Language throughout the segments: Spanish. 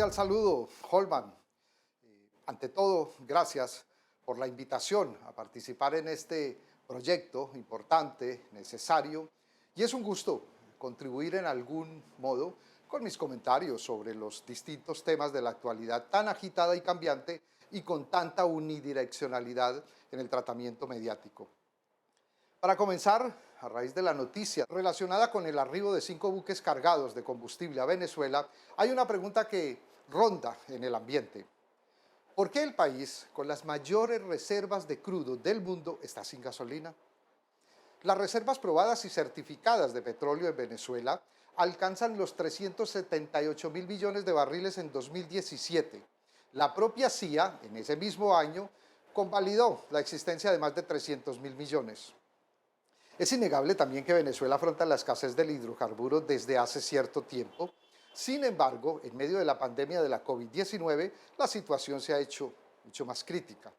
cordial saludo, Holman. Ante todo, gracias por la invitación a participar en este proyecto importante, necesario, y es un gusto contribuir en algún modo con mis comentarios sobre los distintos temas de la actualidad tan agitada y cambiante y con tanta unidireccionalidad en el tratamiento mediático. Para comenzar, a raíz de la noticia relacionada con el arribo de 5 buques cargados de combustible a Venezuela, hay una pregunta que ronda en el ambiente. ¿Por qué el país, con las mayores reservas de crudo del mundo, está sin gasolina? Las reservas probadas y certificadas de petróleo en Venezuela alcanzan los 378.000 millones de barriles en 2017. La propia CIA, en ese mismo año, convalidó la existencia de más de 300.000 millones. Es innegable también que Venezuela afronta la escasez del hidrocarburo desde hace cierto tiempo. Sin embargo, en medio de la pandemia de la COVID-19, la situación se ha hecho mucho más crítica.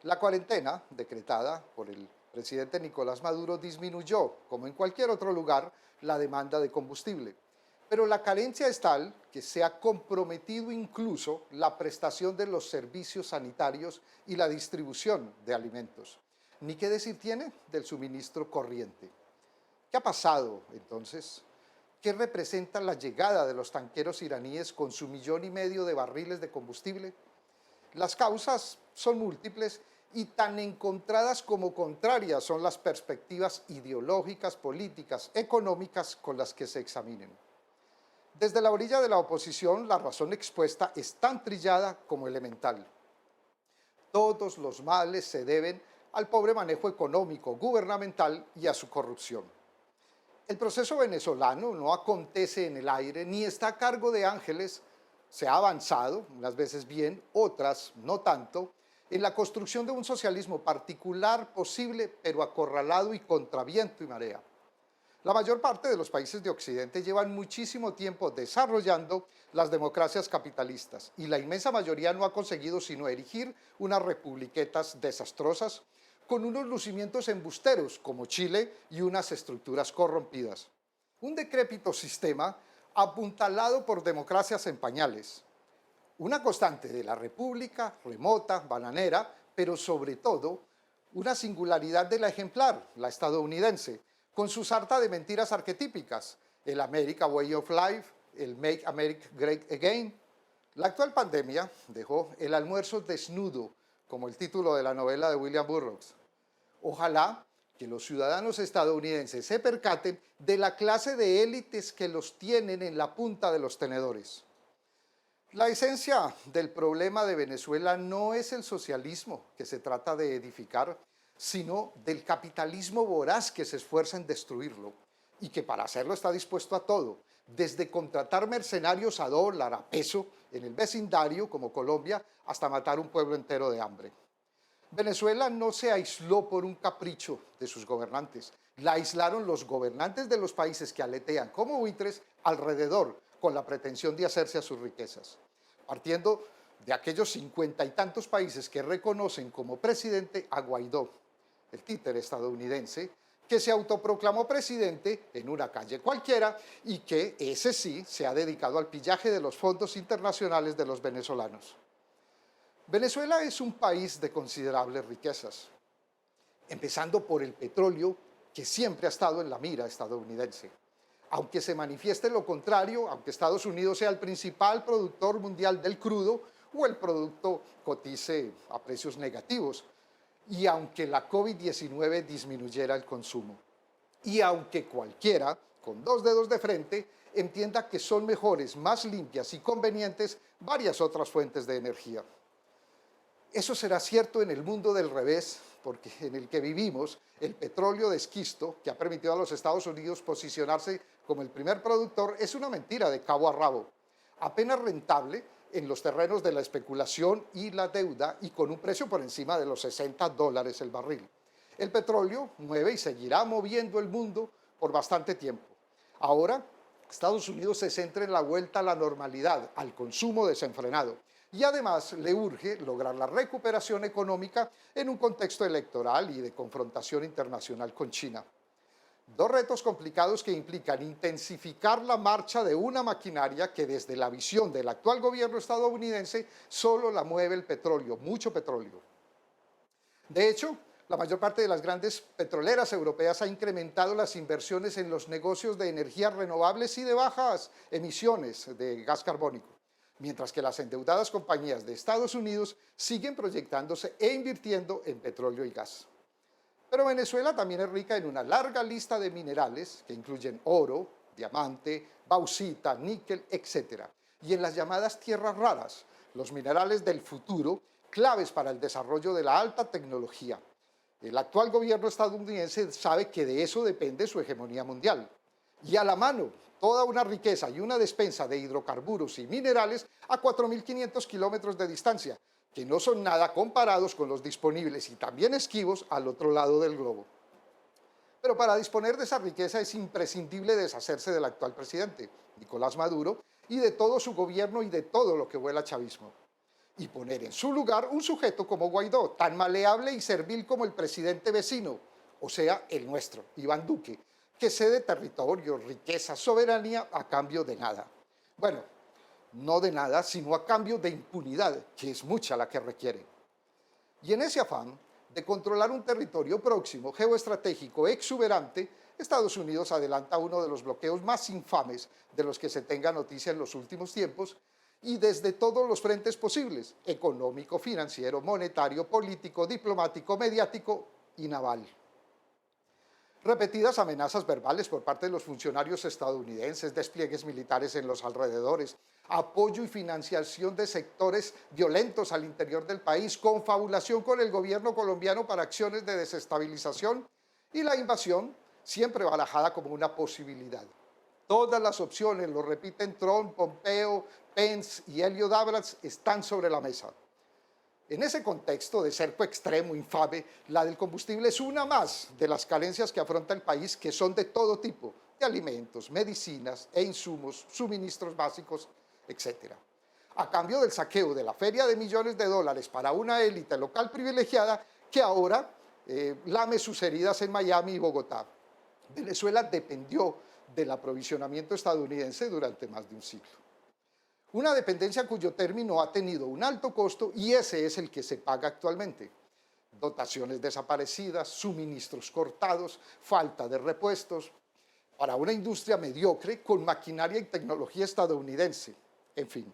La cuarentena, decretada por el presidente Nicolás Maduro, disminuyó, como en cualquier otro lugar, la demanda de combustible. Pero la carencia es tal que se ha comprometido incluso la prestación de los servicios sanitarios y la distribución de alimentos. Ni qué decir tiene del suministro corriente. ¿Qué ha pasado entonces? ¿Qué representa la llegada de los tanqueros iraníes con su 1,5 millones de barriles de combustible? Las causas son múltiples y tan encontradas como contrarias son las perspectivas ideológicas, políticas, económicas con las que se examinen. Desde la orilla de la oposición, la razón expuesta es tan trillada como elemental. Todos los males se deben al pobre manejo económico, gubernamental y a su corrupción. El proceso venezolano no acontece en el aire ni está a cargo de ángeles. Se ha avanzado, unas veces bien, otras no tanto, en la construcción de un socialismo particular posible, pero acorralado y contra viento y marea. La mayor parte de los países de Occidente llevan muchísimo tiempo desarrollando las democracias capitalistas y la inmensa mayoría no ha conseguido sino erigir unas republiquetas desastrosas con unos lucimientos embusteros como Chile y unas estructuras corrompidas. Un decrépito sistema apuntalado por democracias en pañales. Una constante de la república remota, bananera, pero sobre todo una singularidad de la ejemplar, la estadounidense, con su sarta de mentiras arquetípicas, el America Way of Life, el Make America Great Again. La actual pandemia dejó el almuerzo desnudo, como el título de la novela de William Burroughs. Ojalá que los ciudadanos estadounidenses se percaten de la clase de élites que los tienen en la punta de los tenedores. La esencia del problema de Venezuela no es el socialismo que se trata de edificar, sino del capitalismo voraz que se esfuerza en destruirlo y que para hacerlo está dispuesto a todo, desde contratar mercenarios a dólar, a peso, en el vecindario como Colombia, hasta matar un pueblo entero de hambre. Venezuela no se aisló por un capricho de sus gobernantes, la aislaron los gobernantes de los países que aletean como buitres alrededor con la pretensión de hacerse a sus riquezas. Partiendo de aquellos 50 y tantos países que reconocen como presidente a Guaidó, el títere estadounidense, que se autoproclamó presidente en una calle cualquiera y que, ese sí, se ha dedicado al pillaje de los fondos internacionales de los venezolanos. Venezuela es un país de considerables riquezas, empezando por el petróleo, que siempre ha estado en la mira estadounidense. Aunque se manifieste lo contrario, aunque Estados Unidos sea el principal productor mundial del crudo o el producto cotice a precios negativos, y aunque la COVID-19 disminuyera el consumo, y aunque cualquiera, con 2 dedos de frente, entienda que son mejores, más limpias y convenientes varias otras fuentes de energía. Eso será cierto en el mundo del revés, porque en el que vivimos, el petróleo de esquisto, que ha permitido a los Estados Unidos posicionarse como el primer productor, es una mentira de cabo a rabo, apenas rentable en los terrenos de la especulación y la deuda y con un precio por encima de los $60 el barril. El petróleo mueve y seguirá moviendo el mundo por bastante tiempo. Ahora, Estados Unidos se centra en la vuelta a la normalidad, al consumo desenfrenado, y además le urge lograr la recuperación económica en un contexto electoral y de confrontación internacional con China. Dos retos complicados que implican intensificar la marcha de una maquinaria que desde la visión del actual gobierno estadounidense solo la mueve el petróleo, mucho petróleo. De hecho, la mayor parte de las grandes petroleras europeas ha incrementado las inversiones en los negocios de energías renovables y de bajas emisiones de gas carbónico, mientras que las endeudadas compañías de Estados Unidos siguen proyectándose e invirtiendo en petróleo y gas. Pero Venezuela también es rica en una larga lista de minerales que incluyen oro, diamante, bauxita, níquel, etc. Y en las llamadas tierras raras, los minerales del futuro, claves para el desarrollo de la alta tecnología. El actual gobierno estadounidense sabe que de eso depende su hegemonía mundial. Y a la mano, toda una riqueza y una despensa de hidrocarburos y minerales a 4.500 kilómetros de distancia, que no son nada comparados con los disponibles y también esquivos al otro lado del globo. Pero para disponer de esa riqueza es imprescindible deshacerse del actual presidente, Nicolás Maduro, y de todo su gobierno y de todo lo que huela a chavismo. Y poner en su lugar un sujeto como Guaidó, tan maleable y servil como el presidente vecino, o sea, el nuestro, Iván Duque, que cede territorio, riqueza, soberanía a cambio de nada. Bueno, no de nada, sino a cambio de impunidad, que es mucha la que requiere. Y en ese afán de controlar un territorio próximo, geoestratégico, exuberante, Estados Unidos adelanta uno de los bloqueos más infames de los que se tenga noticia en los últimos tiempos, y desde todos los frentes posibles: económico, financiero, monetario, político, diplomático, mediático y naval. Repetidas amenazas verbales por parte de los funcionarios estadounidenses, despliegues militares en los alrededores, apoyo y financiación de sectores violentos al interior del país, confabulación con el gobierno colombiano para acciones de desestabilización y la invasión, siempre barajada como una posibilidad. Todas las opciones, lo repiten Trump, Pompeo, Pence y Elliot Abrams, están sobre la mesa. En ese contexto de cerco extremo, infame, la del combustible es una más de las carencias que afronta el país, que son de todo tipo, de alimentos, medicinas e insumos, suministros básicos, etc. A cambio del saqueo de la feria de millones de dólares para una élite local privilegiada que ahora lame sus heridas en Miami y Bogotá. Venezuela dependió del aprovisionamiento estadounidense durante más de un siglo. Una dependencia cuyo término ha tenido un alto costo y ese es el que se paga actualmente. Dotaciones desaparecidas, suministros cortados, falta de repuestos, para una industria mediocre con maquinaria y tecnología estadounidense. En fin,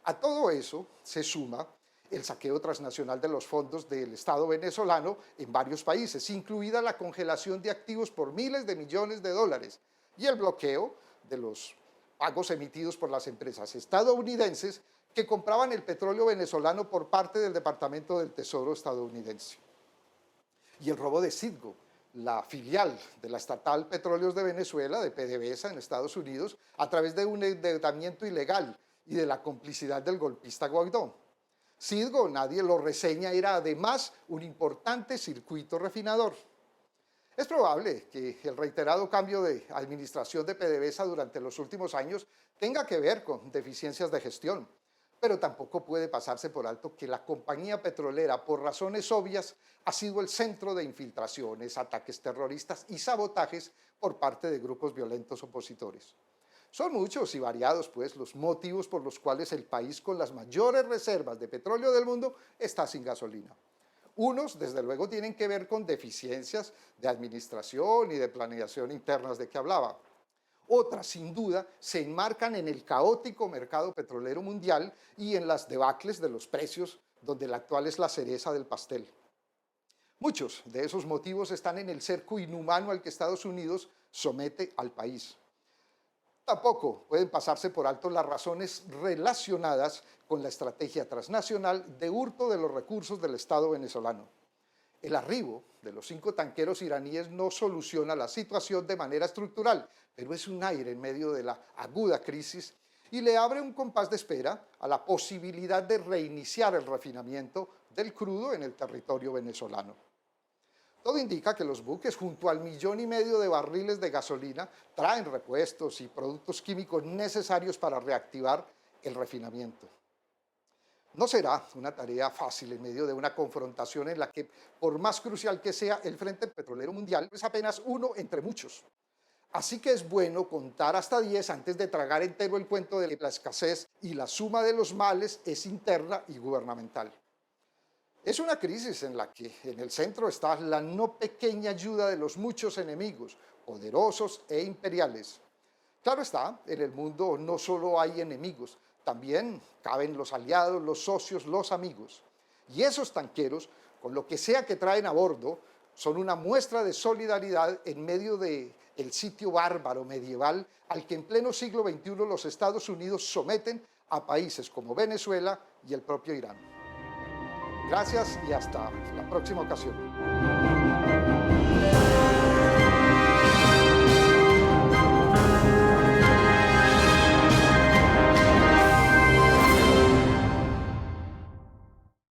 a todo eso se suma el saqueo transnacional de los fondos del Estado venezolano en varios países, incluida la congelación de activos por miles de millones de dólares y el bloqueo de los pagos emitidos por las empresas estadounidenses que compraban el petróleo venezolano por parte del Departamento del Tesoro estadounidense. Y el robo de Citgo, la filial de la estatal Petróleos de Venezuela, de PDVSA en Estados Unidos, a través de un endeudamiento ilegal y de la complicidad del golpista Guaidó. Citgo, nadie lo reseña, era además un importante circuito refinador. Es probable que el reiterado cambio de administración de PDVSA durante los últimos años tenga que ver con deficiencias de gestión, pero tampoco puede pasarse por alto que la compañía petrolera, por razones obvias, ha sido el centro de infiltraciones, ataques terroristas y sabotajes por parte de grupos violentos opositores. Son muchos y variados, pues, los motivos por los cuales el país con las mayores reservas de petróleo del mundo está sin gasolina. Unos, desde luego, tienen que ver con deficiencias de administración y de planeación internas de que hablaba. Otras, sin duda, se enmarcan en el caótico mercado petrolero mundial y en las debacles de los precios, donde el actual es la cereza del pastel. Muchos de esos motivos están en el cerco inhumano al que Estados Unidos somete al país. Tampoco pueden pasarse por alto las razones relacionadas con la estrategia transnacional de hurto de los recursos del Estado venezolano. El arribo de los 5 tanqueros iraníes no soluciona la situación de manera estructural, pero es un aire en medio de la aguda crisis y le abre un compás de espera a la posibilidad de reiniciar el refinamiento del crudo en el territorio venezolano. Todo indica que los buques, junto al 1,5 millones de barriles de gasolina, traen repuestos y productos químicos necesarios para reactivar el refinamiento. No será una tarea fácil en medio de una confrontación en la que, por más crucial que sea, el Frente Petrolero Mundial es apenas uno entre muchos. Así que es bueno contar hasta 10 antes de tragar entero el cuento de que la escasez y la suma de los males es interna y gubernamental. Es una crisis en la que en el centro está la no pequeña ayuda de los muchos enemigos, poderosos e imperiales. Claro está, en el mundo no solo hay enemigos, también caben los aliados, los socios, los amigos. Y esos tanqueros, con lo que sea que traen a bordo, son una muestra de solidaridad en medio de el sitio bárbaro medieval al que en pleno siglo XXI los Estados Unidos someten a países como Venezuela y el propio Irán. Gracias y hasta la próxima ocasión.